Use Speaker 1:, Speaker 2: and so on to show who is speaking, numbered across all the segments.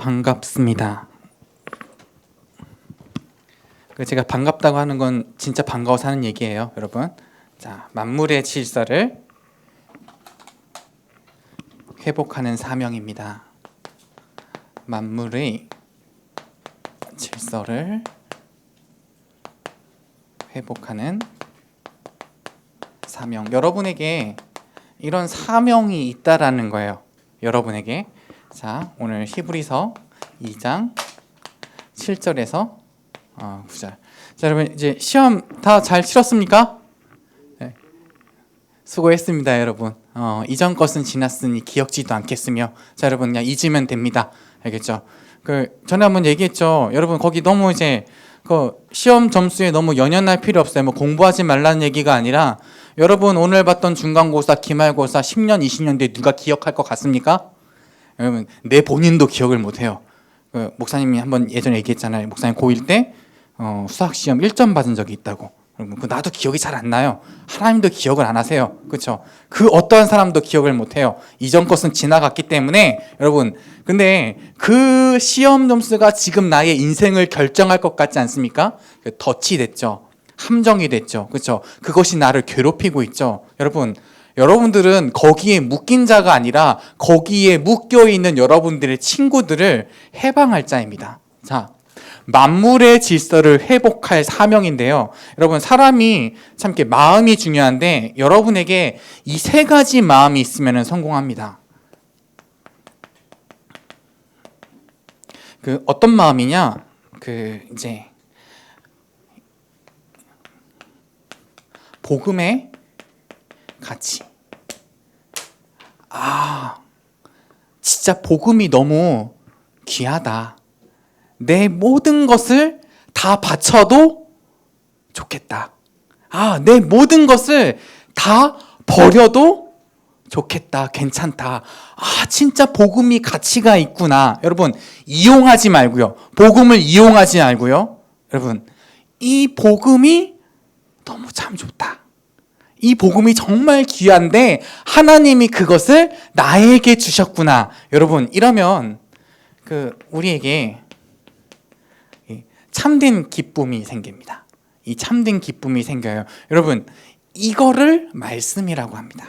Speaker 1: 반갑습니다. 제가 반갑다고 하는 건 진짜 반가워서 하는 얘기예요, 여러분. 자, 만물의 질서를 회복하는 사명입니다. 만물의 질서를 회복하는 사명. 여러분에게 이런 사명이 있다라는 거예요. 여러분에게. 자, 오늘 히브리서 2장 7절에서 9절. 자, 여러분 이제 시험 다 잘 치렀습니까? 네. 수고했습니다, 여러분. 이전 것은 지났으니 기억지도 않겠으며. 자, 여러분 그냥 잊으면 됩니다. 알겠죠? 전에 한번 얘기했죠. 여러분 거기 너무 이제 시험 점수에 너무 연연할 필요 없어요. 뭐 공부하지 말라는 얘기가 아니라 여러분 오늘 봤던 중간고사, 기말고사 10년, 20년 뒤에 누가 기억할 것 같습니까? 여러분 내 본인도 기억을 못해요. 목사님이 한번 예전에 얘기했잖아요. 목사님 고1 때 수학시험 1점 받은 적이 있다고. 여러분 나도 기억이 잘 안 나요. 하나님도 기억을 안 하세요. 그렇죠? 그 어떠한 사람도 기억을 못해요. 이전 것은 지나갔기 때문에. 여러분 근데 그 시험 점수가 지금 나의 인생을 결정할 것 같지 않습니까? 덫이 됐죠. 함정이 됐죠. 그렇죠? 그것이 나를 괴롭히고 있죠. 여러분들은 거기에 묶인 자가 아니라 거기에 묶여있는 여러분들의 친구들을 해방할 자입니다. 자, 만물의 질서를 회복할 사명인데요. 여러분 사람이 참 이렇게 마음이 중요한데 여러분에게 이 세 가지 마음이 있으면 성공합니다. 어떤 마음이냐? 이제 복음의 가치. 진짜 복음이 너무 귀하다. 내 모든 것을 다 바쳐도 좋겠다. 내 모든 것을 다 버려도 좋겠다. 괜찮다. 진짜 복음이 가치가 있구나. 여러분, 이용하지 말고요. 복음을 이용하지 말고요. 여러분, 이 복음이 너무 참 좋다. 이 복음이 정말 귀한데 하나님이 그것을 나에게 주셨구나. 여러분, 이러면 우리에게 참된 기쁨이 생깁니다. 이 참된 기쁨이 생겨요. 여러분, 이거를 말씀이라고 합니다.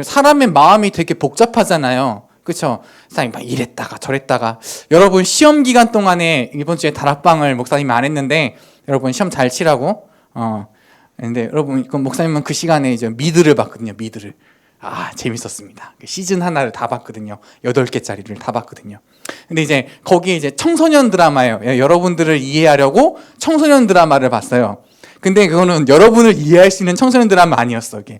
Speaker 1: 사람의 마음이 되게 복잡하잖아요. 그렇죠? 목사님 막 이랬다가 저랬다가. 여러분 시험 기간 동안에 이번 주에 다락방을 목사님이 안 했는데 여러분 시험 잘 치라고. 근데 여러분 목사님은 그 시간에 이제 미드를 봤거든요. 미드를. 재밌었습니다. 시즌 하나를 다 봤거든요. 8개짜리를 다 봤거든요. 근데 이제 거기에 이제 청소년 드라마예요. 여러분들을 이해하려고 청소년 드라마를 봤어요. 근데 그거는 여러분을 이해할 수 있는 청소년 드라마 아니었어. 이게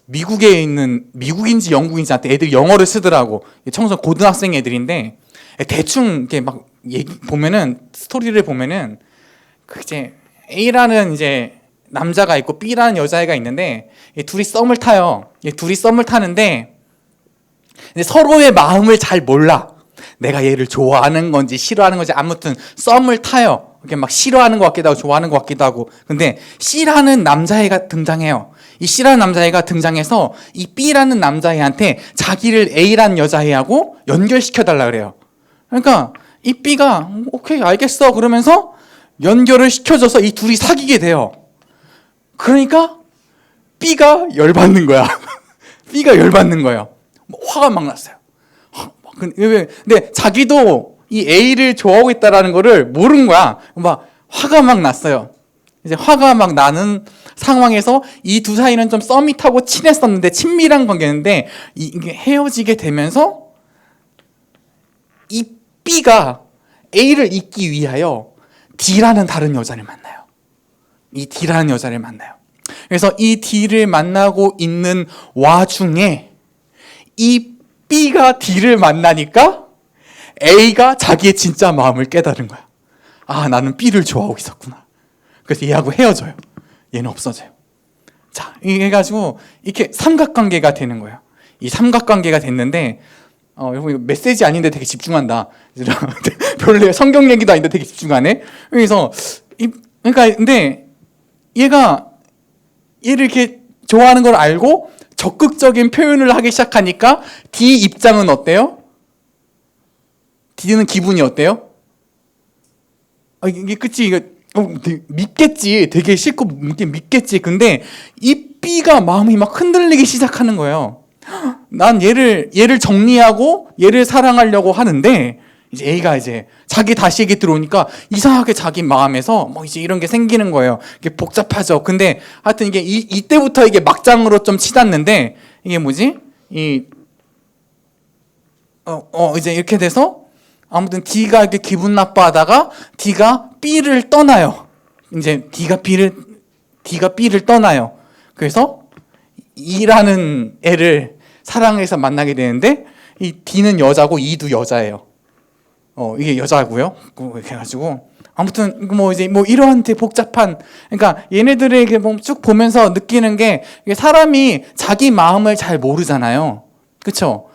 Speaker 1: 미국에 있는, 미국인지 영국인지 한테 애들 영어를 쓰더라고. 고등학생 애들인데 대충 이렇게 막 보면은 스토리를 보면은 이제 A라는 이제 남자가 있고 B라는 여자애가 있는데 둘이 썸을 타요. 둘이 썸을 타는데 서로의 마음을 잘 몰라. 내가 얘를 좋아하는 건지 싫어하는 건지 아무튼 썸을 타요. 이렇게 막 싫어하는 것 같기도 하고 좋아하는 것 같기도 하고. 근데 C라는 남자애가 등장해요. 이 C라는 남자애가 등장해서 이 B라는 남자애한테 자기를 A라는 여자애하고 연결시켜달라 그래요. 그러니까 이 B가 오케이 알겠어 그러면서 연결을 시켜줘서 이 둘이 사귀게 돼요. 그러니까 B가 열받는 거야. B가 열받는 거예요. 화가 막 났어요. 근데 자기도 이 A를 좋아하고 있다라는 거를 모르는 거야. 막 화가 막 났어요. 이제 화가 막 나는 상황에서 이 두 사이는 좀 썸이 타고 친했었는데 친밀한 관계였는데 이게 헤어지게 되면서 이 B가 A를 잊기 위하여 D라는 다른 여자를 만나요. 이 D라는 여자를 만나요. 그래서 이 D를 만나고 있는 와중에 이 B가 D를 만나니까 A가 자기의 진짜 마음을 깨달은 거야. 나는 B를 좋아하고 있었구나. 그래서 얘하고 헤어져요. 얘는 없어져요. 자, 이렇게 해가지고 이렇게 삼각관계가 되는 거예요. 이 삼각관계가 됐는데 여러분 메시지 아닌데 되게 집중한다. 별로 성경 얘기도 아닌데 되게 집중하네. 그래서 그러니까 근데 얘가 얘를 이렇게 좋아하는 걸 알고 적극적인 표현을 하기 시작하니까 D 입장은 어때요? D는 기분이 어때요? 이게 그치, 이거 믿겠지. 되게 싫고 믿겠지. 근데 이 B가 마음이 막 흔들리기 시작하는 거예요. 난 얘를 정리하고 얘를 사랑하려고 하는데 이제 A가 이제 자기 다시 얘기 들어오니까 이상하게 자기 마음에서 뭐 이제 이런 게 생기는 거예요. 이게 복잡하죠. 근데 하여튼 이게 이때부터 이게 막장으로 좀 치닫는데 이게 뭐지? 이제 이렇게 돼서 아무튼 D가 이렇게 기분 나빠하다가 D가 B를 떠나요. 이제 D가 B를 떠나요. 그래서 E라는 애를 사랑해서 만나게 되는데 이 D는 여자고 E도 여자예요. 이게 여자고요. 이렇게 해가지고 아무튼 뭐 이제 뭐 이러한 되게 복잡한, 그러니까 얘네들에게 쭉 보면서 느끼는 게 사람이 자기 마음을 잘 모르잖아요. 그렇죠?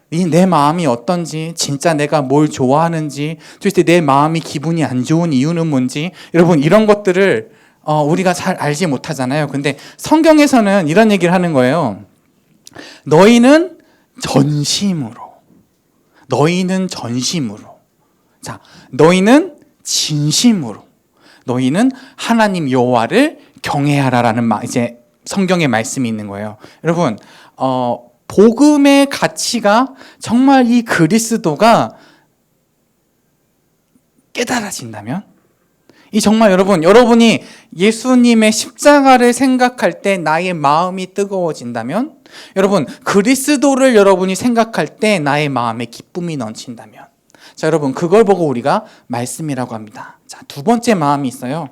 Speaker 1: 내 마음이 어떤지, 진짜 내가 뭘 좋아하는지, 도대체 내 마음이 기분이 안 좋은 이유는 뭔지, 여러분 이런 것들을 우리가 잘 알지 못하잖아요. 근데 성경에서는 이런 얘기를 하는 거예요. 너희는 전심으로. 자, 너희는 진심으로. 너희는 하나님 여호와를 경외하라라는 이제 성경의 말씀이 있는 거예요. 여러분, 복음의 가치가 정말 이 그리스도가 깨달아진다면, 이 정말 여러분이 예수님의 십자가를 생각할 때 나의 마음이 뜨거워진다면, 여러분 그리스도를 여러분이 생각할 때 나의 마음에 기쁨이 넘친다면, 자 여러분 그걸 보고 우리가 말씀이라고 합니다. 자, 두 번째 마음이 있어요.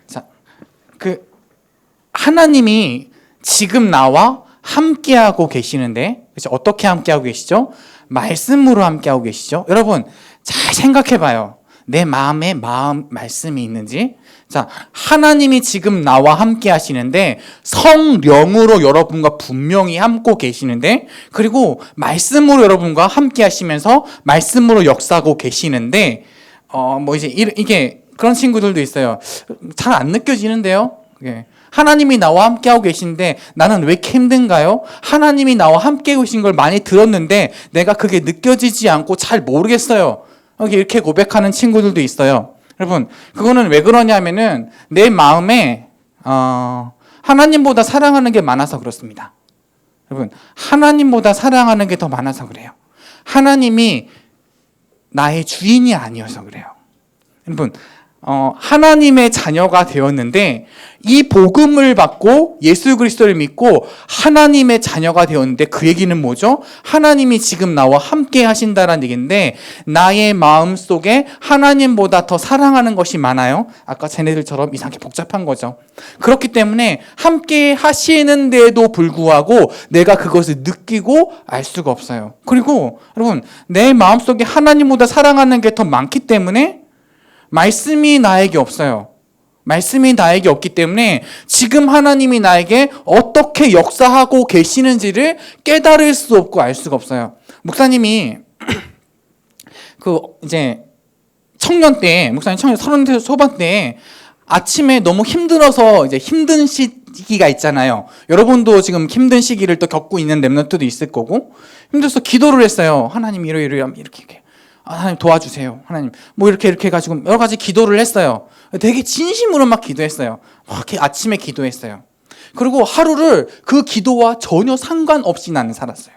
Speaker 1: 자, 하나님이 지금 나와 함께하고 계시는데, 그렇죠? 어떻게 함께하고 계시죠? 말씀으로 함께하고 계시죠? 여러분 잘 생각해봐요. 내 마음에 말씀이 있는지. 자, 하나님이 지금 나와 함께 하시는데 성령으로 여러분과 분명히 함께 계시는데, 그리고 말씀으로 여러분과 함께 하시면서 말씀으로 역사하고 계시는데, 뭐 이제 이게 그런 친구들도 있어요. 잘 안 느껴지는데요. 하나님이 나와 함께하고 계신데 나는 왜 이렇게 힘든가요? 하나님이 나와 함께 계신 걸 많이 들었는데 내가 그게 느껴지지 않고 잘 모르겠어요. 이렇게 고백하는 친구들도 있어요. 여러분 그거는 왜 그러냐면은 내 마음에 하나님보다 사랑하는 게 많아서 그렇습니다. 여러분 하나님보다 사랑하는 게 더 많아서 그래요. 하나님이 나의 주인이 아니어서 그래요. 여러분 하나님의 자녀가 되었는데, 이 복음을 받고 예수 그리스도를 믿고 하나님의 자녀가 되었는데, 그 얘기는 뭐죠? 하나님이 지금 나와 함께 하신다는 얘기인데 나의 마음 속에 하나님보다 더 사랑하는 것이 많아요. 아까 쟤네들처럼 이상하게 복잡한 거죠. 그렇기 때문에 함께 하시는데도 불구하고 내가 그것을 느끼고 알 수가 없어요. 그리고 여러분 내 마음 속에 하나님보다 사랑하는 게 더 많기 때문에 말씀이 나에게 없어요. 말씀이 나에게 없기 때문에 지금 하나님이 나에게 어떻게 역사하고 계시는지를 깨달을 수 없고 알 수가 없어요. 목사님이 이제 청년 때, 목사님 청년 30대 초반 때 아침에 너무 힘들어서 이제 힘든 시기가 있잖아요. 여러분도 지금 힘든 시기를 또 겪고 있는 렘넌트도 있을 거고, 힘들어서 기도를 했어요. 하나님 이렇게 하나님 도와주세요. 하나님 뭐 이렇게 해가지고 여러 가지 기도를 했어요. 되게 진심으로 막 기도했어요. 아침에 기도했어요. 그리고 하루를 그 기도와 전혀 상관없이 나는 살았어요.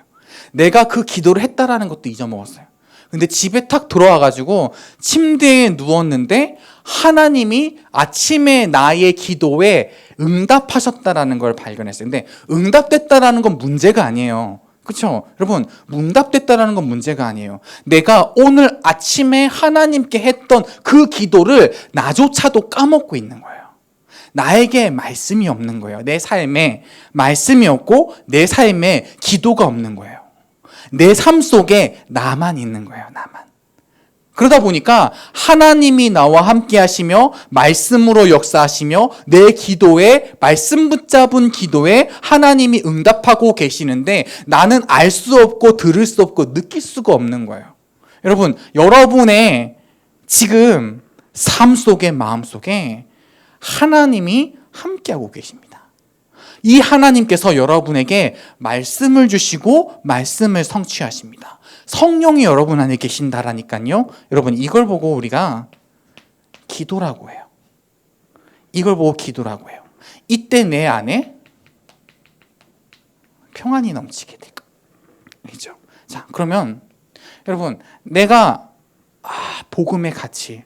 Speaker 1: 내가 그 기도를 했다라는 것도 잊어먹었어요. 근데 집에 탁 들어와가지고 침대에 누웠는데 하나님이 아침에 나의 기도에 응답하셨다라는 걸 발견했어요. 근데 응답됐다라는 건 문제가 아니에요. 그렇죠? 여러분 응답됐다라는 건 문제가 아니에요. 내가 오늘 아침에 하나님께 했던 그 기도를 나조차도 까먹고 있는 거예요. 나에게 말씀이 없는 거예요. 내 삶에 말씀이 없고 내 삶에 기도가 없는 거예요. 내 삶 속에 나만 있는 거예요. 나만. 그러다 보니까 하나님이 나와 함께 하시며 말씀으로 역사하시며 내 기도에, 말씀 붙잡은 기도에 하나님이 응답하고 계시는데 나는 알 수 없고 들을 수 없고 느낄 수가 없는 거예요. 여러분, 여러분의 지금 삶 속에, 마음 속에 하나님이 함께하고 계십니다. 이 하나님께서 여러분에게 말씀을 주시고 말씀을 성취하십니다. 성령이 여러분 안에 계신다라니까요. 여러분, 이걸 보고 우리가 기도라고 해요. 이걸 보고 기도라고 해요. 이때 내 안에 평안이 넘치게 될 거죠. 자, 그러면 여러분, 내가 복음의 가치,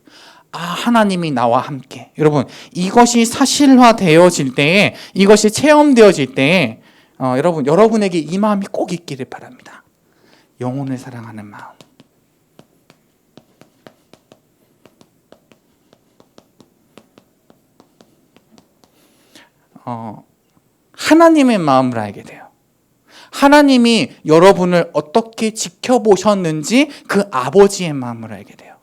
Speaker 1: 하나님이 나와 함께, 여러분, 이것이 사실화되어질 때에, 이것이 체험되어질 때에 여러분에게 이 마음이 꼭 있기를 바랍니다. 영혼을 사랑하는 마음. 하나님의 마음을 알게 돼요. 하나님이 여러분을 어떻게 지켜보셨는지 그 아버지의 마음을 알게 돼요.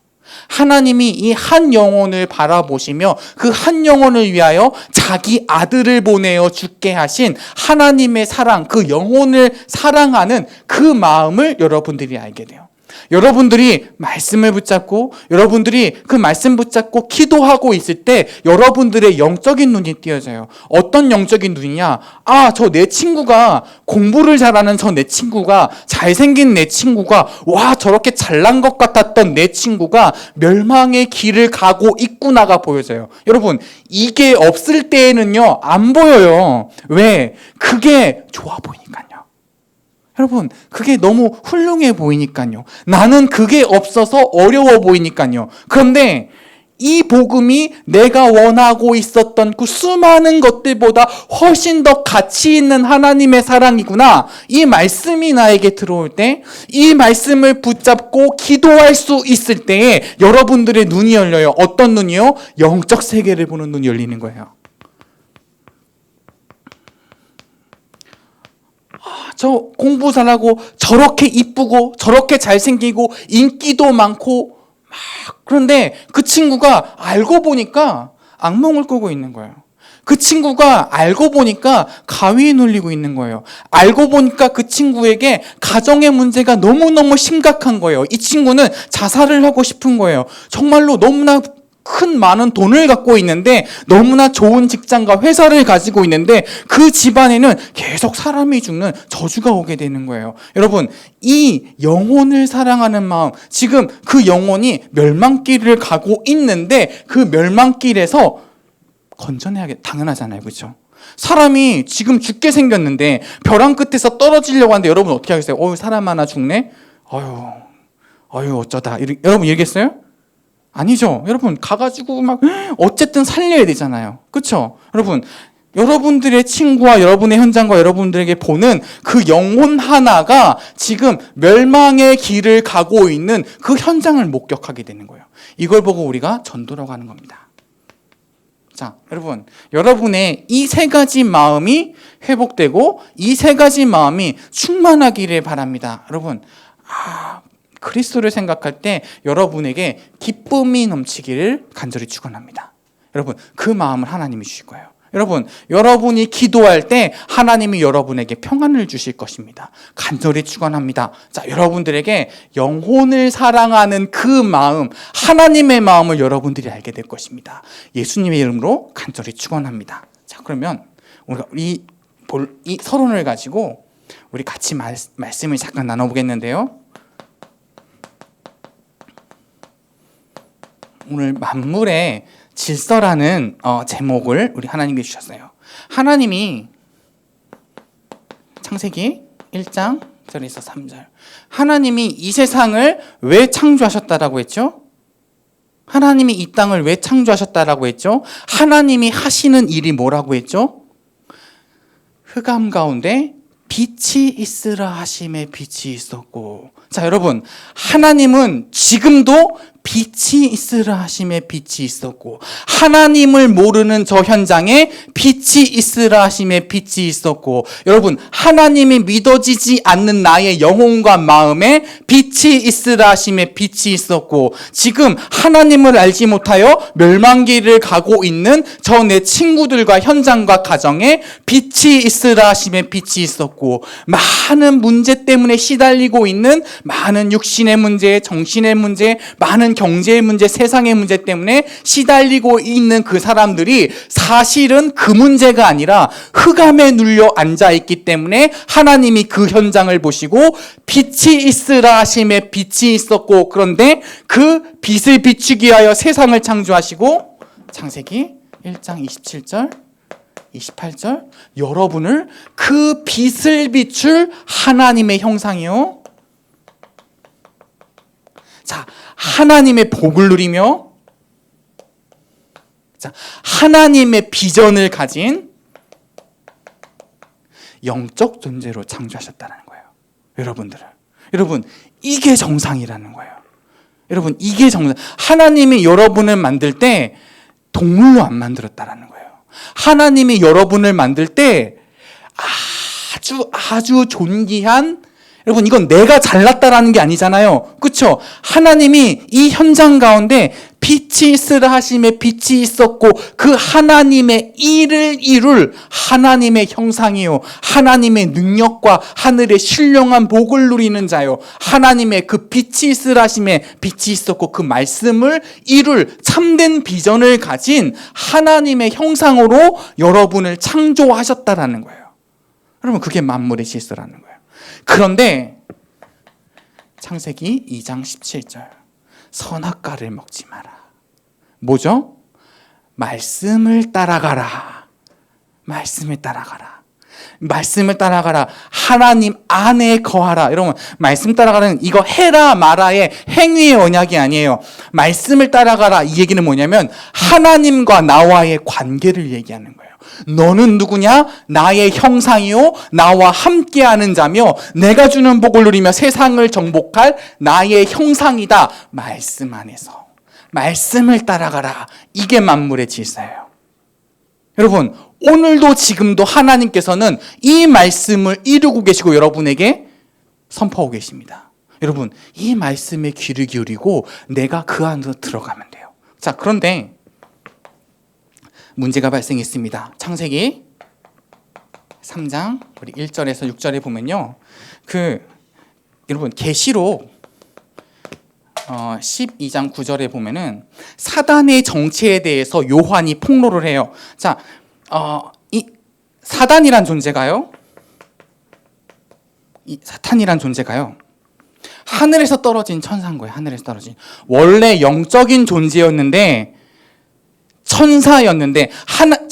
Speaker 1: 하나님이 이 한 영혼을 바라보시며 그 한 영혼을 위하여 자기 아들을 보내어 죽게 하신 하나님의 사랑, 그 영혼을 사랑하는 그 마음을 여러분들이 알게 돼요. 여러분들이 말씀을 붙잡고, 여러분들이 그 말씀 붙잡고 기도하고 있을 때 여러분들의 영적인 눈이 띄어져요. 어떤 영적인 눈이냐? 저 내 친구가, 공부를 잘하는 저 내 친구가, 잘생긴 내 친구가, 저렇게 잘난 것 같았던 내 친구가 멸망의 길을 가고 있구나가 보여져요. 여러분, 이게 없을 때에는요, 안 보여요. 왜? 그게 좋아 보이니까요. 여러분, 그게 너무 훌륭해 보이니까요. 나는 그게 없어서 어려워 보이니까요. 그런데 이 복음이 내가 원하고 있었던 그 수많은 것들보다 훨씬 더 가치 있는 하나님의 사랑이구나. 이 말씀이 나에게 들어올 때, 이 말씀을 붙잡고 기도할 수 있을 때에 여러분들의 눈이 열려요. 어떤 눈이요? 영적 세계를 보는 눈이 열리는 거예요. 저 공부 잘하고 저렇게 이쁘고 저렇게 잘생기고 인기도 많고 그런데 그 친구가 알고 보니까 악몽을 꾸고 있는 거예요. 그 친구가 알고 보니까 가위에 눌리고 있는 거예요. 알고 보니까 그 친구에게 가정의 문제가 너무너무 심각한 거예요. 이 친구는 자살을 하고 싶은 거예요. 정말로 너무나 많은 돈을 갖고 있는데, 너무나 좋은 직장과 회사를 가지고 있는데 그 집안에는 계속 사람이 죽는 저주가 오게 되는 거예요. 여러분, 이 영혼을 사랑하는 마음, 지금 그 영혼이 멸망길을 가고 있는데 그 멸망길에서 건져내야겠, 당연하잖아요. 그렇죠? 사람이 지금 죽게 생겼는데 벼랑 끝에서 떨어지려고 하는데 여러분 어떻게 하겠어요? 사람 하나 죽네? 어쩌다. 여러분 이러겠어요? 아니죠. 여러분, 가가지고 어쨌든 살려야 되잖아요. 그렇죠? 여러분들의 친구와 여러분의 현장과 여러분들에게 보는 그 영혼 하나가 지금 멸망의 길을 가고 있는 그 현장을 목격하게 되는 거예요. 이걸 보고 우리가 전도라고 하는 겁니다. 자, 여러분의 이 세 가지 마음이 회복되고 이 세 가지 마음이 충만하기를 바랍니다. 여러분, 그리스도를 생각할 때 여러분에게 기쁨이 넘치기를 간절히 축원합니다. 여러분, 그 마음을 하나님이 주실 거예요. 여러분이 기도할 때 하나님이 여러분에게 평안을 주실 것입니다. 간절히 축원합니다. 자, 여러분들에게 영혼을 사랑하는 그 마음, 하나님의 마음을 여러분들이 알게 될 것입니다. 예수님의 이름으로 간절히 축원합니다. 자, 그러면 우리가 이 서론을 가지고 우리 같이 말씀을 잠깐 나눠보겠는데요. 오늘 만물의 질서라는 제목을 우리 하나님께 주셨어요. 하나님이 창세기 1장 1절에서 3절, 하나님이 이 세상을 왜 창조하셨다라고 했죠? 하나님이 이 땅을 왜 창조하셨다라고 했죠? 하나님이 하시는 일이 뭐라고 했죠? 흑암 가운데 빛이 있으라 하심에 빛이 있었고. 자, 여러분, 하나님은 지금도 빛이 있으라 하심에 빛이 있었고, 하나님을 모르는 저 현장에 빛이 있으라 하심에 빛이 있었고, 여러분, 하나님이 믿어지지 않는 나의 영혼과 마음에 빛이 있으라 하심에 빛이 있었고, 지금 하나님을 알지 못하여 멸망길을 가고 있는 저 내 친구들과 현장과 가정에 빛이 있으라 하심에 빛이 있었고, 많은 문제 때문에 시달리고 있는 많은 육신의 문제, 정신의 문제, 많은 많은 경제의 문제, 세상의 문제 때문에 시달리고 있는 그 사람들이 사실은 그 문제가 아니라 흑암에 눌려 앉아있기 때문에 하나님이 그 현장을 보시고 빛이 있으라 하심에 빛이 있었고, 그런데 그 빛을 비추기 위하여 세상을 창조하시고, 창세기 1장 27절 28절, 여러분을 그 빛을 비출 하나님의 형상이요. 자, 하나님의 복을 누리며, 자, 하나님의 비전을 가진 영적 존재로 창조하셨다는 거예요. 여러분들을. 여러분, 이게 정상이라는 거예요. 여러분, 이게 정상. 하나님이 여러분을 만들 때 동물로 안 만들었다라는 거예요. 하나님이 여러분을 만들 때 아주 존귀한, 여러분 이건 내가 잘났다라는 게 아니잖아요. 그렇죠? 하나님이 이 현장 가운데 빛이 있으라 하심에 빛이 있었고, 그 하나님의 일을 이룰 하나님의 형상이요, 하나님의 능력과 하늘의 신령한 복을 누리는 자요, 하나님의 그 빛이 있으라 하심에 빛이 있었고 그 말씀을 이룰 참된 비전을 가진 하나님의 형상으로 여러분을 창조하셨다라는 거예요. 여러분, 그게 만물의 질서라는 거예요. 그런데 창세기 2장 17절, 선악과를 먹지 마라. 뭐죠? 말씀을 따라가라. 말씀을 따라가라. 말씀을 따라가라. 하나님 안에 거하라. 여러분, 말씀 따라가라는 이거 해라 마라의 행위의 언약이 아니에요. 말씀을 따라가라, 이 얘기는 뭐냐면 하나님과 나와의 관계를 얘기하는 거예요. 너는 누구냐? 나의 형상이요, 나와 함께하는 자며 내가 주는 복을 누리며 세상을 정복할 나의 형상이다. 말씀 안에서 말씀을 따라가라. 이게 만물의 질서예요. 여러분, 오늘도 지금도 하나님께서는 이 말씀을 이루고 계시고 여러분에게 선포하고 계십니다. 여러분, 이 말씀에 귀를 기울이고 내가 그 안으로 들어가면 돼요. 자, 그런데 문제가 발생했습니다. 창세기 3장 우리 1절에서 6절에 보면요, 여러분 계시록 12장 9절에 보면은 사단의 정체에 대해서 요한이 폭로를 해요. 자, 이 사단이란 존재가요, 이 사탄이란 존재가요, 하늘에서 떨어진 천사인 거예요. 하늘에서 떨어진, 원래 영적인 존재였는데 천사였는데,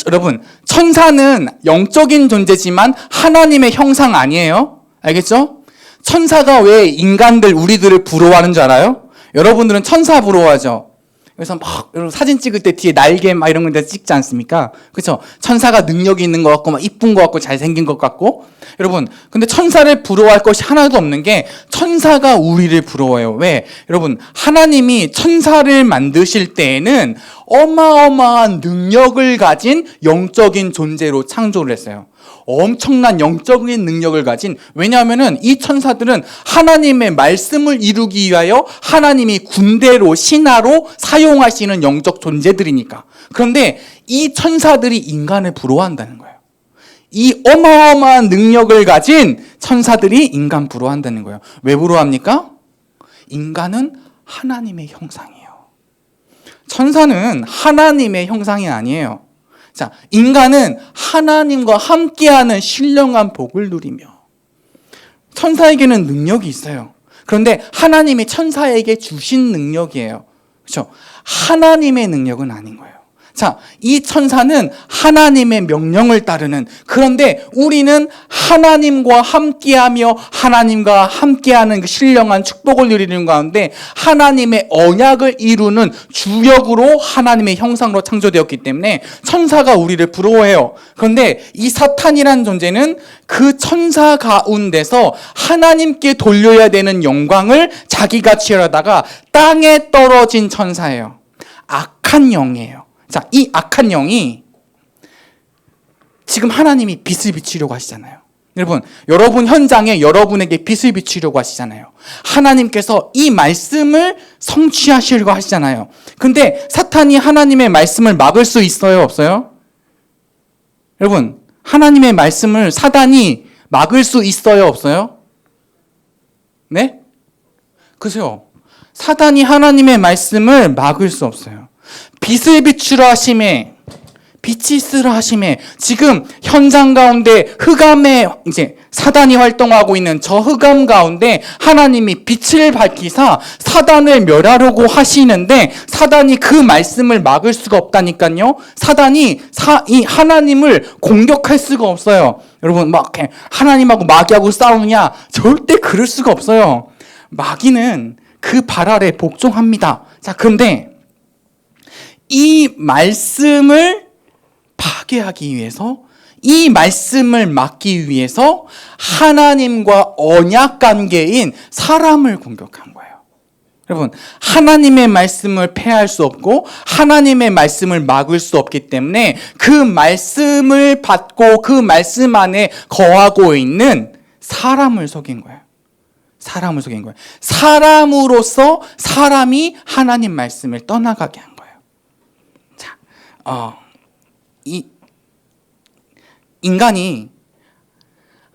Speaker 1: 여러분, 천사는 영적인 존재지만 하나님의 형상 아니에요. 알겠죠? 천사가 왜 인간들, 우리들을 부러워하는 줄 알아요? 여러분들은 천사 부러워하죠. 그래서 막 여러분 사진 찍을 때 뒤에 날개 막 이런 거 찍지 않습니까? 그렇죠? 천사가 능력이 있는 것 같고 막 이쁜 것 같고 잘생긴 것 같고. 여러분, 근데 천사를 부러워할 것이 하나도 없는 게 천사가 우리를 부러워해요. 왜? 여러분, 하나님이 천사를 만드실 때에는 어마어마한 능력을 가진 영적인 존재로 창조를 했어요. 엄청난 영적인 능력을 가진, 왜냐하면은 이 천사들은 하나님의 말씀을 이루기 위하여 하나님이 군대로, 신하로 사용하시는 영적 존재들이니까. 그런데 이 천사들이 인간을 부러워한다는 거예요. 이 어마어마한 능력을 가진 천사들이 인간 부러워한다는 거예요. 왜 부러워합니까? 인간은 하나님의 형상이에요. 천사는 하나님의 형상이 아니에요. 자, 인간은 하나님과 함께하는 신령한 복을 누리며, 천사에게는 능력이 있어요. 그런데 하나님이 천사에게 주신 능력이에요. 그렇죠? 하나님의 능력은 아닌 거예요. 자, 이 천사는 하나님의 명령을 따르는, 그런데 우리는 하나님과 함께하며 하나님과 함께하는 그 신령한 축복을 누리는 가운데 하나님의 언약을 이루는 주역으로 하나님의 형상으로 창조되었기 때문에 천사가 우리를 부러워해요. 그런데 이 사탄이란 존재는 그 천사 가운데서 하나님께 돌려야 되는 영광을 자기가 취하려다가 땅에 떨어진 천사예요. 악한 영이에요. 자, 이 악한 영이 지금 하나님이 빛을 비추려고 하시잖아요. 여러분 현장에 여러분에게 빛을 비추려고 하시잖아요. 하나님께서 이 말씀을 성취하시려고 하시잖아요. 근데 사탄이 하나님의 말씀을 막을 수 있어요, 없어요? 여러분, 하나님의 말씀을 사단이 막을 수 있어요, 없어요? 네? 글쎄요. 사단이 하나님의 말씀을 막을 수 없어요. 빛을 비추라 하심에 빛이 있으라 하심에, 지금 현장 가운데 흑암에 이제 사단이 활동하고 있는 저 흑암 가운데 하나님이 빛을 밝히사 사단을 멸하려고 하시는데, 사단이 그 말씀을 막을 수가 없다니까요. 사단이 이 하나님을 공격할 수가 없어요. 여러분, 막 하나님하고 마귀하고 싸우느냐? 절대 그럴 수가 없어요. 마귀는 그 발 아래 복종합니다. 자, 그런데 이 말씀을 파괴하기 위해서, 이 말씀을 막기 위해서 하나님과 언약 관계인 사람을 공격한 거예요. 여러분, 하나님의 말씀을 폐할 수 없고 하나님의 말씀을 막을 수 없기 때문에 그 말씀을 받고 그 말씀 안에 거하고 있는 사람을 속인 거예요. 사람을 속인 거예요. 사람으로서 사람이 하나님 말씀을 떠나가게 한 거예요. 자, 이 인간이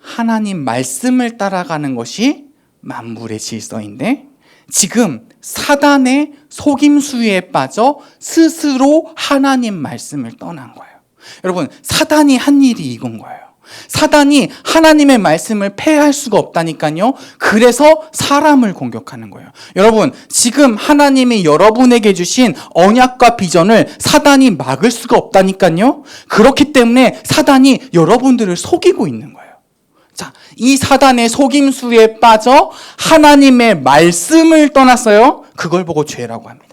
Speaker 1: 하나님 말씀을 따라가는 것이 만물의 질서인데, 지금 사단의 속임수에 빠져 스스로 하나님 말씀을 떠난 거예요. 여러분, 사단이 한 일이 이건 거예요. 사단이 하나님의 말씀을 폐할 수가 없다니까요. 그래서 사람을 공격하는 거예요. 여러분, 지금 하나님이 여러분에게 주신 언약과 비전을 사단이 막을 수가 없다니까요. 그렇기 때문에 사단이 여러분들을 속이고 있는 거예요. 자, 이 사단의 속임수에 빠져 하나님의 말씀을 떠났어요. 그걸 보고 죄라고 합니다.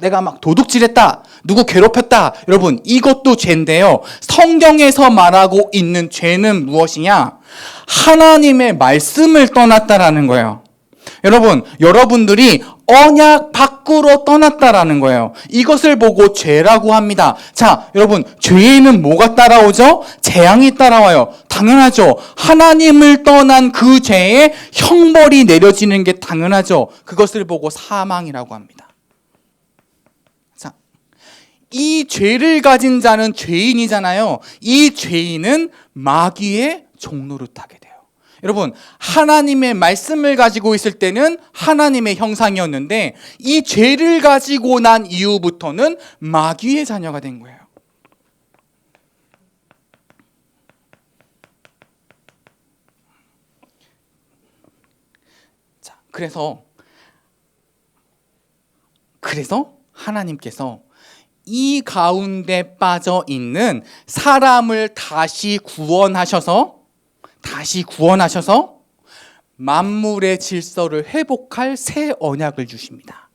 Speaker 1: 내가 막 도둑질했다, 누구 괴롭혔다, 여러분, 이것도 죄인데요. 성경에서 말하고 있는 죄는 무엇이냐? 하나님의 말씀을 떠났다라는 거예요. 여러분, 여러분들이 언약 밖으로 떠났다라는 거예요. 이것을 보고 죄라고 합니다. 자, 여러분, 죄에는 뭐가 따라오죠? 재앙이 따라와요. 당연하죠. 하나님을 떠난 그 죄에 형벌이 내려지는 게 당연하죠. 그것을 보고 사망이라고 합니다. 이 죄를 가진 자는 죄인이잖아요. 이 죄인은 마귀의 종노릇하게 돼요. 여러분, 하나님의 말씀을 가지고 있을 때는 하나님의 형상이었는데, 이 죄를 가지고 난 이후부터는 마귀의 자녀가 된 거예요. 자, 그래서 하나님께서 이 가운데 빠져 있는 사람을 다시 구원하셔서 만물의 질서를 회복할 새 언약을 주십니다.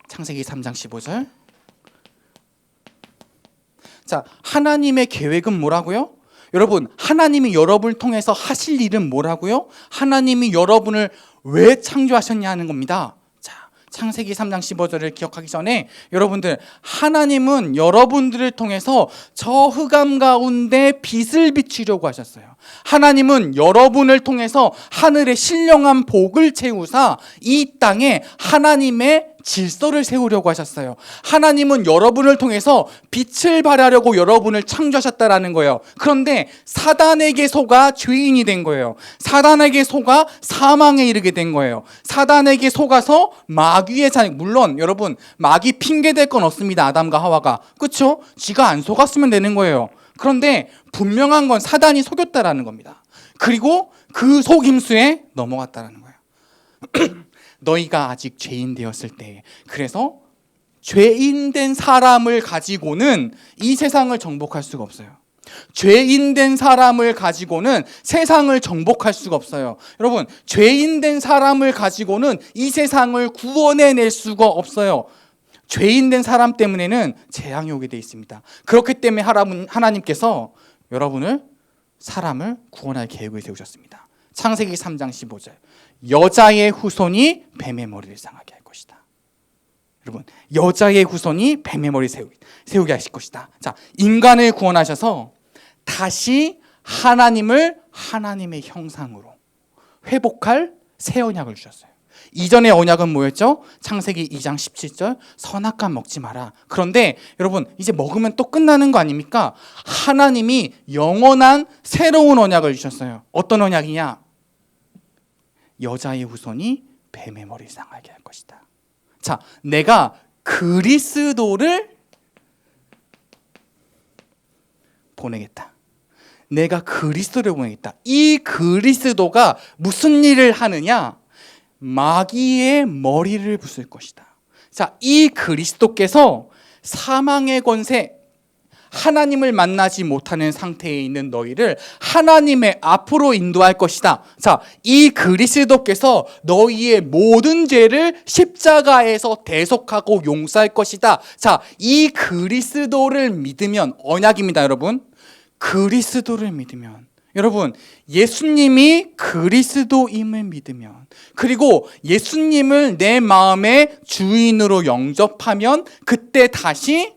Speaker 1: 창세기 3장 15절. 자, 하나님의 계획은 뭐라고요? 여러분, 하나님이 여러분을 통해서 하실 일은 뭐라고요? 하나님이 여러분을 왜 창조하셨냐는 겁니다. 창세기 3장 15절을 기억하기 전에, 여러분들, 하나님은 여러분들을 통해서 저 흑암 가운데 빛을 비추려고 하셨어요. 하나님은 여러분을 통해서 하늘의 신령한 복을 채우사 이 땅에 하나님의 질서를 세우려고 하셨어요. 하나님은 여러분을 통해서 빛을 발하려고 여러분을 창조하셨다라는 거예요. 그런데 사단에게 속아 죄인이 된 거예요. 사단에게 속아 사망에 이르게 된 거예요. 사단에게 속아서 마귀의 자녀, 물론 여러분, 마귀 핑계댈 건 없습니다. 아담과 하와가, 그렇죠? 지가 안 속았으면 되는 거예요. 그런데 분명한 건 사단이 속였다라는 겁니다. 그리고 그 속임수에 넘어갔다라는 거예요. 너희가 아직 죄인 되었을 때, 그래서 죄인 된 사람을 가지고는 이 세상을 정복할 수가 없어요. 죄인 된 사람을 가지고는 세상을 정복할 수가 없어요. 여러분, 죄인 된 사람을 가지고는 이 세상을 구원해낼 수가 없어요. 죄인 된 사람 때문에는 재앙이 오게 돼 있습니다. 그렇기 때문에 하나님께서 여러분을, 사람을 구원할 계획을 세우셨습니다. 창세기 3장 15절. 여자의 후손이 뱀의 머리를 상하게 할 것이다. 여러분, 여자의 후손이 뱀의 머리를 세우게 하실 것이다. 자, 인간을 구원하셔서 다시 하나님을 하나님의 형상으로 회복할 새 언약을 주셨어요. 이전의 언약은 뭐였죠? 창세기 2장 17절, 선악과 먹지 마라. 그런데 여러분, 이제 먹으면 또 끝나는 거 아닙니까? 하나님이 영원한 새로운 언약을 주셨어요. 어떤 언약이냐? 여자의 후손이 뱀의 머리를 상하게 할 것이다. 자, 내가 그리스도를 보내겠다. 내가 그리스도를 보내겠다. 이 그리스도가 무슨 일을 하느냐? 마귀의 머리를 부술 것이다. 자, 이 그리스도께서 사망의 권세, 하나님을 만나지 못하는 상태에 있는 너희를 하나님의 앞으로 인도할 것이다. 자, 이 그리스도께서 너희의 모든 죄를 십자가에서 대속하고 용서할 것이다. 자, 이 그리스도를 믿으면, 언약입니다, 여러분. 그리스도를 믿으면, 여러분, 예수님이 그리스도임을 믿으면, 그리고 예수님을 내 마음의 주인으로 영접하면, 그때 다시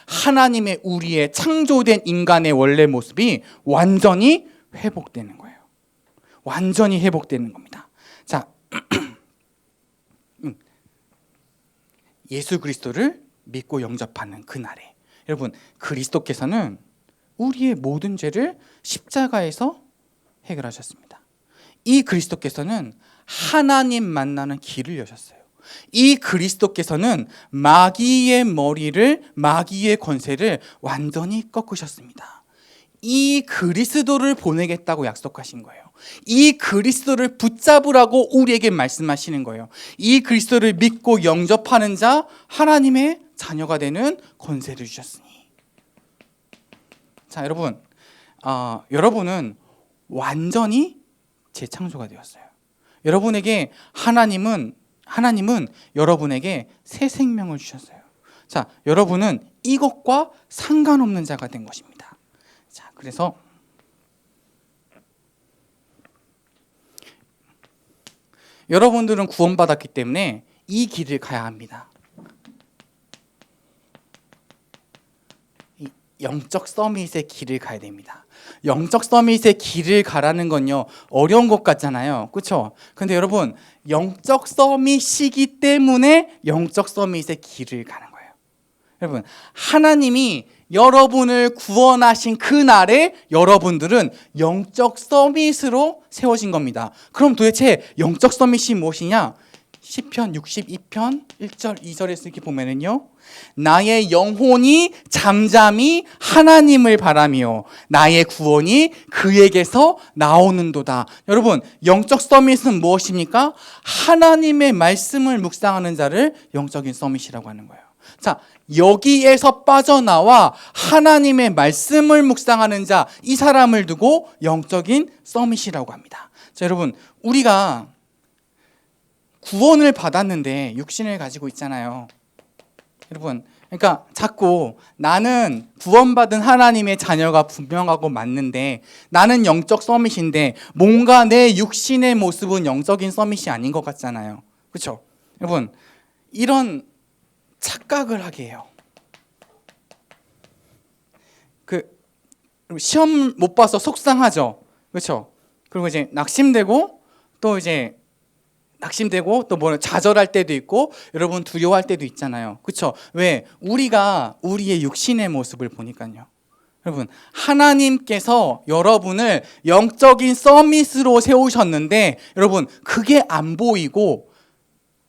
Speaker 1: 하나님의 우리의 창조된 인간의 원래 모습이 완전히 회복되는 거예요. 완전히 회복되는 겁니다. 자, 예수 그리스도를 믿고 영접하는 그날에, 여러분, 그리스도께서는 우리의 모든 죄를 십자가에서 해결하셨습니다. 이 그리스도께서는 하나님 만나는 길을 여셨어요. 이 그리스도께서는 마귀의 머리를, 마귀의 권세를 완전히 꺾으셨습니다. 이 그리스도를 보내겠다고 약속하신 거예요. 이 그리스도를 붙잡으라고 우리에게 말씀하시는 거예요. 이 그리스도를 믿고 영접하는 자, 하나님의 자녀가 되는 권세를 주셨으니. 자, 여러분, 여러분은 완전히 재창조가 되었어요. 여러분에게 하나님은 여러분에게 새 생명을 주셨어요. 자, 여러분은 이것과 상관없는 자가 된 것입니다. 자, 그래서 여러분들은 구원받았기 때문에 이 길을 가야 합니다. 영적 서밋의 길을 가야 됩니다. 영적 서밋의 길을 가라는 건요, 어려운 것 같잖아요. 그렇죠? 근데 여러분, 영적 서밋이기 때문에 영적 서밋의 길을 가는 거예요. 여러분, 하나님이 여러분을 구원하신 그날에 여러분들은 영적 서밋으로 세워진 겁니다. 그럼 도대체 영적 서밋이 무엇이냐? 시편 62편 1절 2절에서 이렇게 보면은요, 나의 영혼이 잠잠히 하나님을 바라며 나의 구원이 그에게서 나오는도다. 여러분, 영적 서밋은 무엇입니까? 하나님의 말씀을 묵상하는 자를 영적인 서밋이라고 하는 거예요. 자, 여기에서 빠져나와 하나님의 말씀을 묵상하는 자, 이 사람을 두고 영적인 서밋이라고 합니다. 자, 여러분, 우리가 구원을 받았는데 육신을 가지고 있잖아요. 여러분, 그러니까 자꾸 나는 구원받은 하나님의 자녀가 분명하고 맞는데, 나는 영적 서밋인데 뭔가 내 육신의 모습은 영적인 서밋이 아닌 것 같잖아요. 그렇죠? 여러분, 이런 착각을 하게 해요. 시험 못 봐서 속상하죠. 그렇죠? 그리고 이제 낙심되고 또 뭐 좌절할 때도 있고, 여러분 두려워할 때도 있잖아요. 그렇죠? 왜? 우리가 우리의 육신의 모습을 보니까요. 여러분, 하나님께서 여러분을 영적인 서밋으로 세우셨는데, 여러분, 그게 안 보이고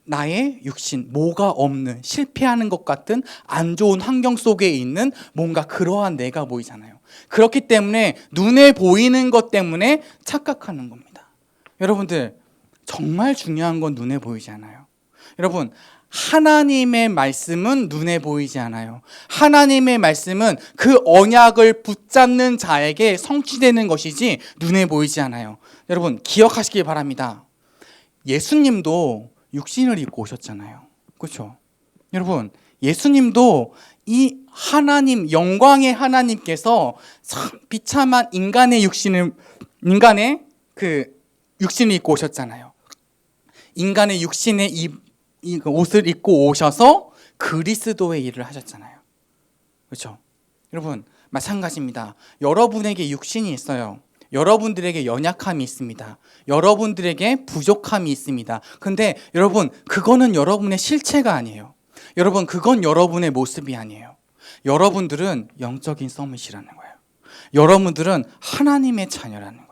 Speaker 1: 나의 육신, 뭐가 없는, 실패하는 것 같은 안 좋은 환경 속에 있는 뭔가 그러한 내가 보이잖아요. 그렇기 때문에 눈에 보이는 것 때문에 착각하는 겁니다. 여러분들, 정말 중요한 건 눈에 보이지 않아요. 여러분, 하나님의 말씀은 눈에 보이지 않아요. 하나님의 말씀은 그 언약을 붙잡는 자에게 성취되는 것이지 눈에 보이지 않아요. 여러분, 기억하시길 바랍니다. 예수님도 육신을 입고 오셨잖아요. 그렇죠? 여러분, 예수님도 이 하나님, 영광의 하나님께서 참 비참한 인간의 육신을 입고 오셨잖아요. 인간의 육신의 옷을 입고 오셔서 그리스도의 일을 하셨잖아요. 그렇죠? 여러분, 마찬가지입니다. 여러분에게 육신이 있어요. 여러분들에게 연약함이 있습니다. 여러분들에게 부족함이 있습니다. 근데 여러분, 그거는 여러분의 실체가 아니에요. 여러분, 그건 여러분의 모습이 아니에요. 여러분들은 영적인 서밋이라는 거예요. 여러분들은 하나님의 자녀라는 거예요.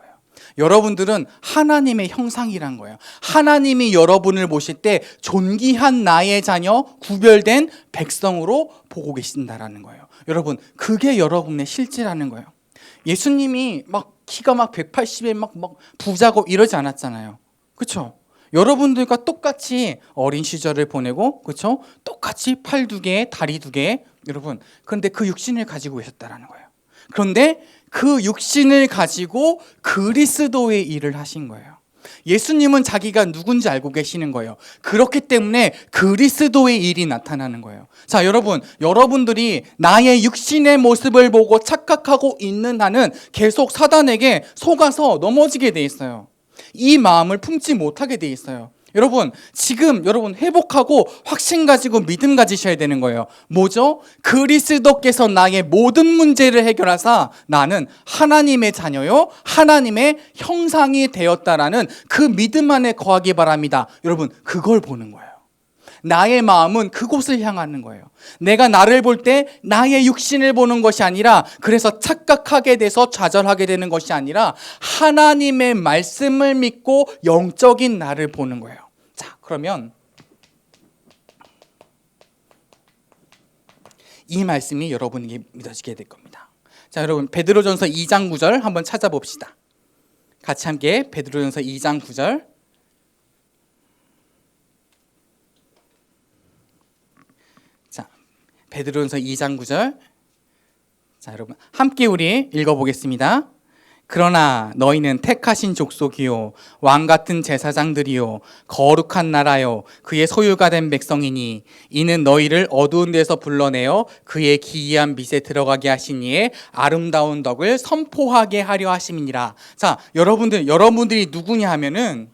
Speaker 1: 여러분들은 하나님의 형상이란 거예요. 하나님이 여러분을 보실 때 존귀한 나의 자녀, 구별된 백성으로 보고 계신다라는 거예요. 여러분, 그게 여러분의 실제라는 거예요. 예수님이 막 키가 막 180에 막 부자고 이러지 않았잖아요. 그렇죠? 여러분들과 똑같이 어린 시절을 보내고, 그렇죠? 똑같이 팔 2개, 다리 2개. 여러분, 그런데 그 육신을 가지고 계셨다라는 거예요. 그런데 그 육신을 가지고 그리스도의 일을 하신 거예요. 예수님은 자기가 누군지 알고 계시는 거예요. 그렇기 때문에 그리스도의 일이 나타나는 거예요. 자, 여러분들이 나의 육신의 모습을 보고 착각하고 있는 한은 계속 사단에게 속아서 넘어지게 돼 있어요. 이 마음을 품지 못하게 돼 있어요. 지금 여러분 회복하고 확신 가지고 믿음 가지셔야 되는 거예요. 뭐죠? 그리스도께서 나의 모든 문제를 해결하사 나는 하나님의 자녀요, 하나님의 형상이 되었다라는 그 믿음 안에 거하기 바랍니다. 여러분, 그걸 보는 거예요. 나의 마음은 그곳을 향하는 거예요. 내가 나를 볼 때 나의 육신을 보는 것이 아니라, 그래서 착각하게 돼서 좌절하게 되는 것이 아니라 하나님의 말씀을 믿고 영적인 나를 보는 거예요. 자, 그러면 이 말씀이 여러분에게 믿어지게 될 겁니다. 자, 여러분, 베드로전서 2장 9절 한번 찾아봅시다. 같이 함께 베드로전서 2장 9절. 자, 베드로전서 2장 9절. 자, 여러분 함께 우리 읽어보겠습니다. 그러나 너희는 택하신 족속이요 왕 같은 제사장들이요 거룩한 나라요 그의 소유가 된 백성이니 이는 너희를 어두운 데서 불러내어 그의 기이한 빛에 들어가게 하신 이의 아름다운 덕을 선포하게 하려 하심이니라. 자, 여러분들이 누구냐 하면은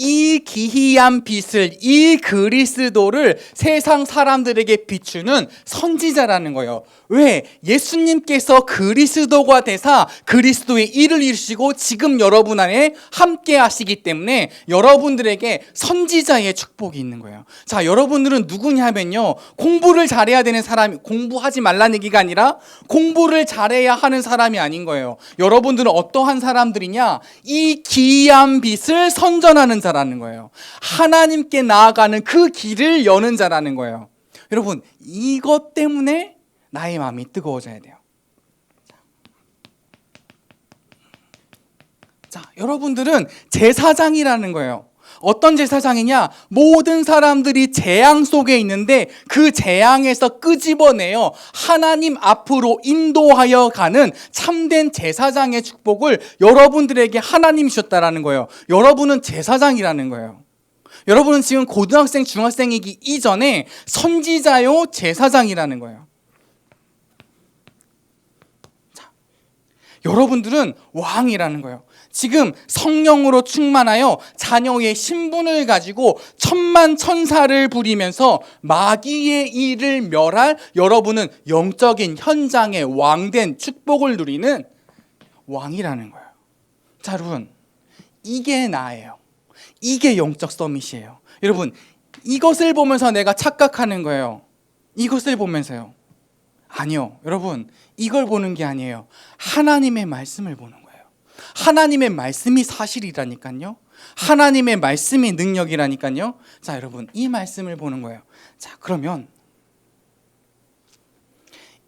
Speaker 1: 이 기이한 빛을, 이 그리스도를 세상 사람들에게 비추는 선지자라는 거예요. 왜? 예수님께서 그리스도가 되사 그리스도의 일을 이루시고 지금 여러분 안에 함께 하시기 때문에 여러분들에게 선지자의 축복이 있는 거예요. 자, 여러분들은 누구냐 하면요, 공부를 잘해야 되는 사람이, 공부하지 말라는 얘기가 아니라 공부를 잘해야 하는 사람이 아닌 거예요. 여러분들은 어떠한 사람들이냐? 이 기이한 빛을 선전하는 자라는 거예요. 하나님께 나아가는 그 길을 여는 자라는 거예요. 여러분, 이것 때문에 나의 마음이 뜨거워져야 돼요. 자, 여러분들은 제사장이라는 거예요. 어떤 제사장이냐? 모든 사람들이 재앙 속에 있는데 그 재앙에서 끄집어내어 하나님 앞으로 인도하여 가는 참된 제사장의 축복을 여러분들에게 하나님이 주셨다라는 거예요. 여러분은 제사장이라는 거예요. 여러분은 지금 고등학생, 중학생이기 이전에 선지자요 제사장이라는 거예요. 자, 여러분들은 왕이라는 거예요. 지금 성령으로 충만하여 자녀의 신분을 가지고 천만 천사를 부리면서 마귀의 일을 멸할 여러분은 영적인 현장의 왕된 축복을 누리는 왕이라는 거예요. 자, 여러분, 이게 나예요. 이게 영적 서밋이에요. 여러분, 이것을 보면서 내가 착각하는 거예요. 이것을 보면서요. 아니요. 여러분, 이걸 보는 게 아니에요. 하나님의 말씀을 보는 거예요. 하나님의 말씀이 사실이라니까요. 하나님의 말씀이 능력이라니까요. 자, 여러분, 이 말씀을 보는 거예요. 자, 그러면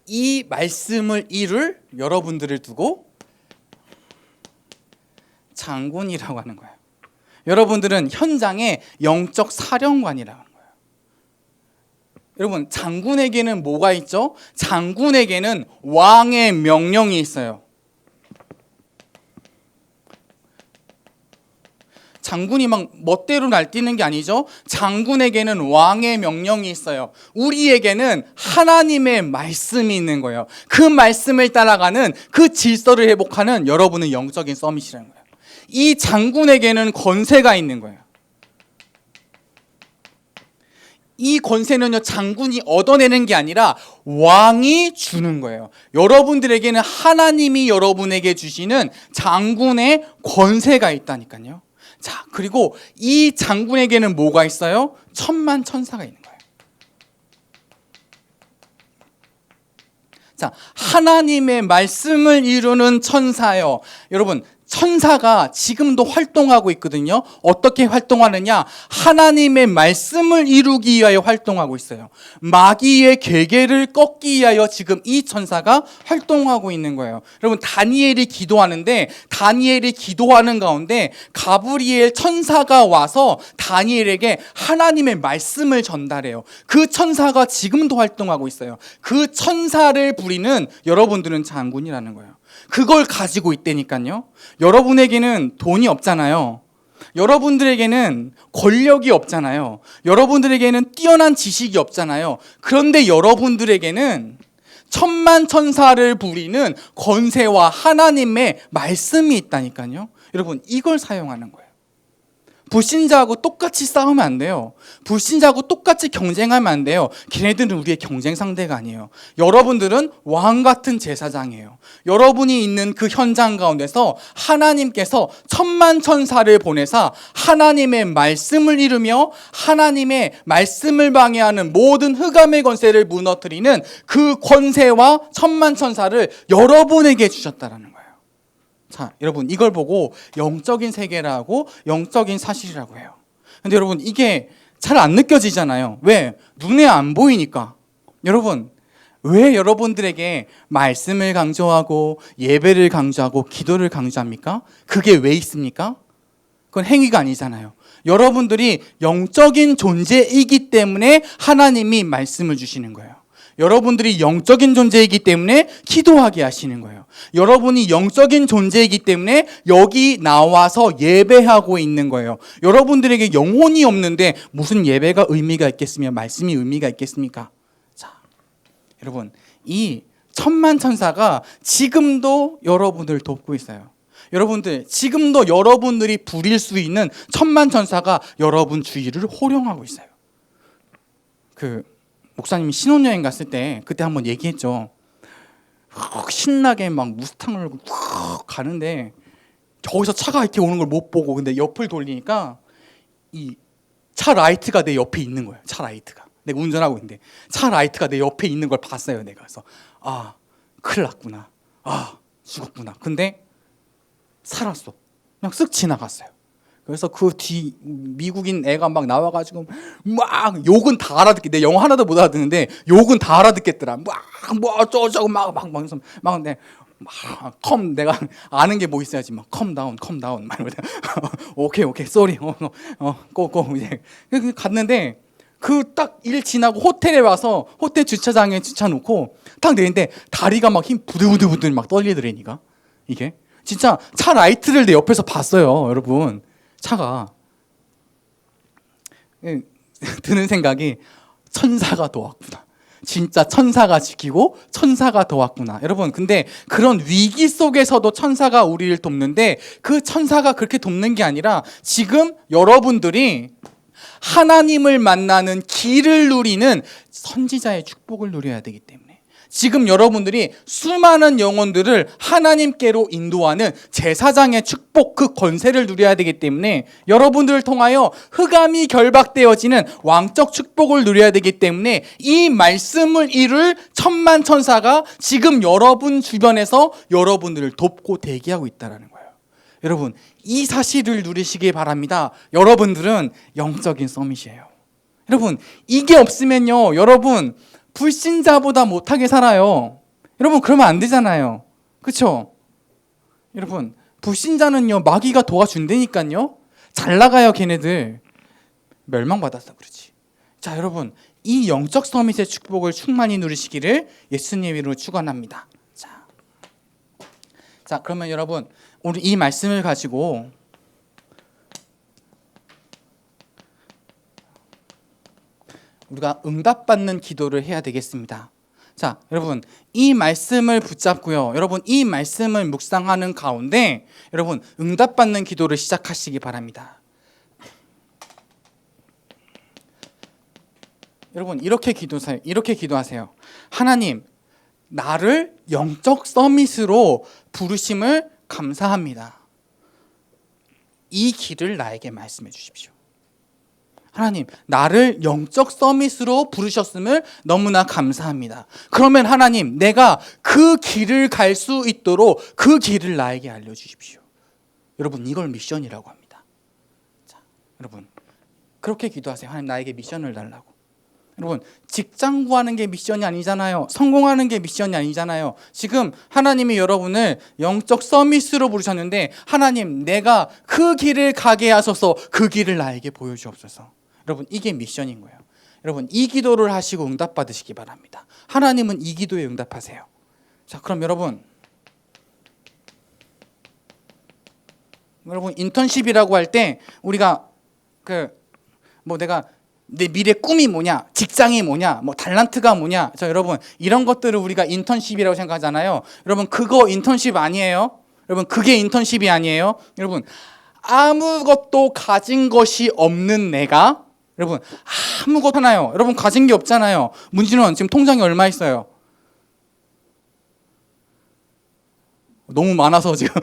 Speaker 1: 이 말씀을 이룰 여러분들을 두고 장군이라고 하는 거예요. 여러분들은 현장의 영적 사령관이라고 하는 거예요. 여러분, 장군에게는 뭐가 있죠? 장군에게는 왕의 명령이 있어요. 장군이 막 멋대로 날뛰는 게 아니죠. 장군에게는 왕의 명령이 있어요. 우리에게는 하나님의 말씀이 있는 거예요. 그 말씀을 따라가는 그 질서를 회복하는 여러분은 영적인 서밋이라는 거예요. 이 장군에게는 권세가 있는 거예요. 이 권세는요, 장군이 얻어내는 게 아니라 왕이 주는 거예요. 여러분들에게는 하나님이 여러분에게 주시는 장군의 권세가 있다니까요. 자, 그리고 이 장군에게는 뭐가 있어요? 천만 천사가 있는 거예요. 자, 하나님의 말씀을 이루는 천사요. 여러분, 천사가 지금도 활동하고 있거든요. 어떻게 활동하느냐? 하나님의 말씀을 이루기 위하여 활동하고 있어요. 마귀의 계계를 꺾기 위하여 지금 이 천사가 활동하고 있는 거예요. 여러분, 다니엘이 기도하는데, 다니엘이 기도하는 가운데 가브리엘 천사가 와서 다니엘에게 하나님의 말씀을 전달해요. 그 천사가 지금도 활동하고 있어요. 그 천사를 부리는 여러분들은 장군이라는 거예요. 그걸 가지고 있다니까요. 여러분에게는 돈이 없잖아요. 여러분들에게는 권력이 없잖아요. 여러분들에게는 뛰어난 지식이 없잖아요. 그런데 여러분들에게는 천만천사를 부리는 권세와 하나님의 말씀이 있다니까요. 여러분, 이걸 사용하는 거예요. 불신자하고 똑같이 싸우면 안 돼요. 불신자하고 똑같이 경쟁하면 안 돼요. 걔네들은 우리의 경쟁 상대가 아니에요. 여러분들은 왕 같은 제사장이에요. 여러분이 있는 그 현장 가운데서 하나님께서 천만천사를 보내사 하나님의 말씀을 이루며 하나님의 말씀을 방해하는 모든 흑암의 권세를 무너뜨리는 그 권세와 천만천사를 여러분에게 주셨다라는 거예요. 자, 여러분, 이걸 보고 영적인 세계라고, 영적인 사실이라고 해요. 근데 여러분, 이게 잘 안 느껴지잖아요. 왜? 눈에 안 보이니까. 여러분, 왜 여러분들에게 말씀을 강조하고 예배를 강조하고 기도를 강조합니까? 그게 왜 있습니까? 그건 행위가 아니잖아요. 여러분들이 영적인 존재이기 때문에 하나님이 말씀을 주시는 거예요. 여러분들이 영적인 존재이기 때문에 기도하게 하시는 거예요. 여러분이 영적인 존재이기 때문에 여기 나와서 예배하고 있는 거예요. 여러분들에게 영혼이 없는데 무슨 예배가 의미가 있겠으며 말씀이 의미가 있겠습니까? 자, 여러분, 이 천만천사가 지금도 여러분을 돕고 있어요. 여러분들, 지금도 여러분들이 부릴 수 있는 천만천사가 여러분 주위를 호령하고 있어요. 목사님이 신혼여행 갔을 때 그때 한번 얘기했죠. 신나게 막 무스탕을 가는데 저기서 차가 이렇게 오는 걸 못 보고 근데 옆을 돌리니까 이 차 라이트가 내 옆에 있는 거예요. 차 라이트가. 내가 운전하고 있는데 차 라이트가 내 옆에 있는 걸 봤어요. 내가. 그래서 아, 큰일 났구나. 아, 죽었구나. 근데 살았어. 그냥 쓱 지나갔어요. 그래서 그 뒤 미국인 애가 막 나와가지고 막 욕은 다 알아듣게. 내 영어 하나도 못 알아듣는데 욕은 다 알아듣겠더라. 뭐 어쩌고 막 근데 컴 내가 아는 게 뭐 있어야지 막 컴다운 막 오케이 쏘리 고고 이제 갔는데 그 딱 일 지나고 호텔에 와서 호텔 주차장에 주차 놓고 딱 내리는데 다리가 막 힘 부들부들 막 떨리더라니까. 이게 진짜 차 라이트를 내 옆에서 봤어요, 여러분. 차가 드는 생각이 천사가 도왔구나. 진짜 천사가 지키고 천사가 도왔구나. 여러분, 근데 그런 위기 속에서도 천사가 우리를 돕는데 그 천사가 그렇게 돕는 게 아니라 지금 여러분들이 하나님을 만나는 길을 누리는 선지자의 축복을 누려야 되기 때문에 지금 여러분들이 수많은 영혼들을 하나님께로 인도하는 제사장의 축복, 그 권세를 누려야 되기 때문에 여러분들을 통하여 흑암이 결박되어지는 왕적 축복을 누려야 되기 때문에 이 말씀을 이룰 천만천사가 지금 여러분 주변에서 여러분들을 돕고 대기하고 있다는 거예요. 여러분, 이 사실을 누리시기 바랍니다. 여러분들은 영적인 서밋이에요. 여러분, 이게 없으면요, 여러분 불신자보다 못하게 살아요. 여러분, 그러면 안 되잖아요. 그렇죠? 여러분, 불신자는요 마귀가 도와준다니까요. 잘 나가요. 걔네들 멸망받아서 그렇지. 자, 여러분, 이 영적 서밋의 축복을 충만히 누리시기를 예수님 이름으로 축원합니다. 자, 그러면 여러분, 우리 이 말씀을 가지고 우리가 응답받는 기도를 해야 되겠습니다. 자, 여러분, 이 말씀을 붙잡고요. 여러분, 이 말씀을 묵상하는 가운데 여러분, 응답받는 기도를 시작하시기 바랍니다. 여러분, 이렇게 기도하세요. 하나님, 나를 영적 서밋으로 부르심을 감사합니다. 이 길을 나에게 말씀해 주십시오. 하나님, 나를 영적 서밋으로 부르셨음을 너무나 감사합니다. 그러면 하나님, 내가 그 길을 갈 수 있도록 그 길을 나에게 알려주십시오. 여러분, 이걸 미션이라고 합니다. 자, 여러분, 그렇게 기도하세요. 하나님, 나에게 미션을 달라고. 여러분, 직장 구하는 게 미션이 아니잖아요. 성공하는 게 미션이 아니잖아요. 지금 하나님이 여러분을 영적 서밋으로 부르셨는데, 하나님, 내가 그 길을 가게 하소서, 그 길을 나에게 보여주옵소서. 여러분, 이게 미션인 거예요. 여러분, 이 기도를 하시고 응답받으시기 바랍니다. 하나님은 이 기도에 응답하세요. 자, 그럼 여러분 인턴십이라고 할 때 우리가 내가 내 미래 꿈이 뭐냐, 직장이 뭐냐, 달란트가 뭐냐, 여러분 이런 것들을 우리가 인턴십이라고 생각하잖아요. 여러분, 그거 인턴십 아니에요. 여러분, 그게 인턴십이 아니에요. 여러분, 아무것도 가진 것이 없는 내가, 여러분 아무것도 하나요. 여러분 가진 게 없잖아요. 문진원 지금 통장에 얼마 있어요? 너무 많아서 지금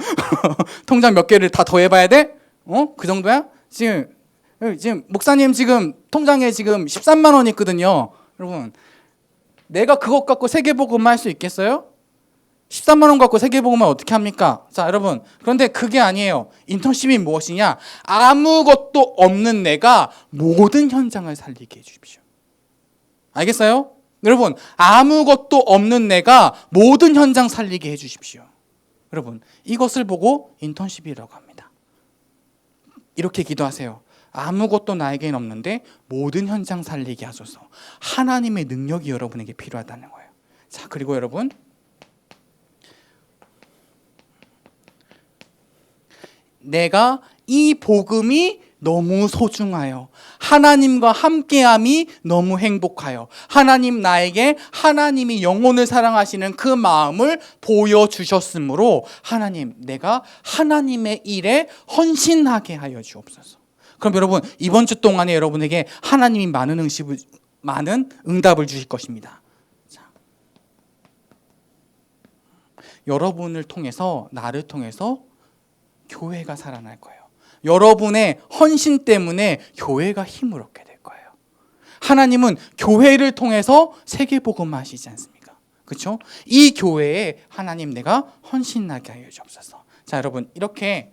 Speaker 1: 통장 몇 개를 다 더해봐야 돼? 그 정도야? 지금 목사님 지금 통장에 지금 13만 원 있거든요. 여러분, 내가 그것 갖고 세계복음화 할 수 있겠어요? 13만 원 갖고 세계복음화 어떻게 합니까? 자, 여러분, 그런데 그게 아니에요. 인턴십이 무엇이냐? 아무것도 없는 내가 모든 현장을 살리게 해주십시오. 알겠어요? 여러분, 아무것도 없는 내가 모든 현장 살리게 해주십시오. 여러분, 이것을 보고 인턴십이라고 합니다. 이렇게 기도하세요. 아무것도 나에게는 없는데 모든 현장 살리게 하소서. 하나님의 능력이 여러분에게 필요하다는 거예요. 자, 그리고 여러분, 내가 이 복음이 너무 소중하여 하나님과 함께함이 너무 행복하여 하나님 나에게 하나님이 영혼을 사랑하시는 그 마음을 보여주셨으므로 하나님, 내가 하나님의 일에 헌신하게 하여 주옵소서. 그럼 여러분, 이번 주 동안에 여러분에게 하나님이 많은 응답을 주실 것입니다. 자, 여러분을 통해서, 나를 통해서 교회가 살아날 거예요. 여러분의 헌신 때문에 교회가 힘을 얻게 될 거예요. 하나님은 교회를 통해서 세계복음화 하시지 않습니까? 그렇죠? 이 교회에 하나님, 내가 헌신하게 하여 주옵소서. 자, 여러분, 이렇게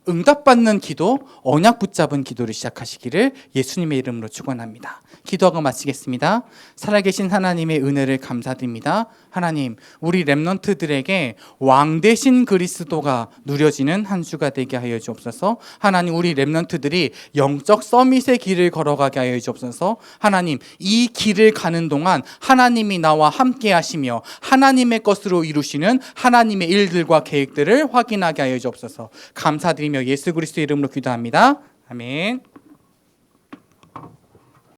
Speaker 1: 응답받는 기도, 언약 붙잡은 기도를 시작하시기를 예수님의 이름으로 축원합니다. 기도하고 마치겠습니다. 살아계신 하나님의 은혜를 감사드립니다. 하나님, 우리 렘넌트들에게 왕 대신 그리스도가 누려지는 한 주가 되게 하여 주옵소서. 하나님, 우리 렘넌트들이 영적 서밋의 길을 걸어가게 하여 주옵소서. 하나님, 이 길을 가는 동안 하나님이 나와 함께 하시며 하나님의 것으로 이루시는 하나님의 일들과 계획들을 확인하게 하여 주옵소서. 감사드리며 예수 그리스도의 이름으로 기도합니다. 아멘.